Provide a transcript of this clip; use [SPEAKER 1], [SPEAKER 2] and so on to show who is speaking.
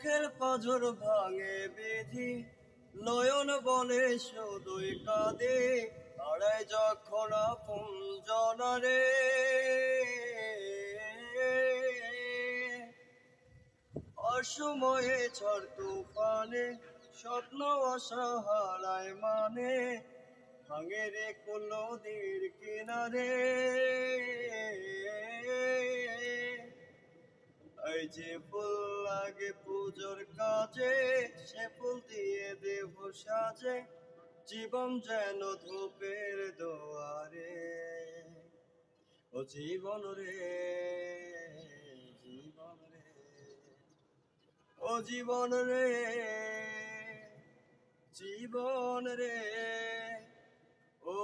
[SPEAKER 1] চোখের পাঁজর ভাঙে বিধি, নয়ন বলে শুধুই কাঁদে, হারায় যখন আপন জনারে। অসময়ে ঝড় তুফানে স্বপ্ন আশা হারায় মানে, ভাঙে রে কোন নদীর কিনারে। এই যে ফুল লাগে পুজোর কাজে, সে ফুল দিয়ে দেহ সাজে, জীবন যেন ধূপের দুয়ারে। ও জীবন রে, জীবন রে, ও জীবন রে, জীবন রে, ও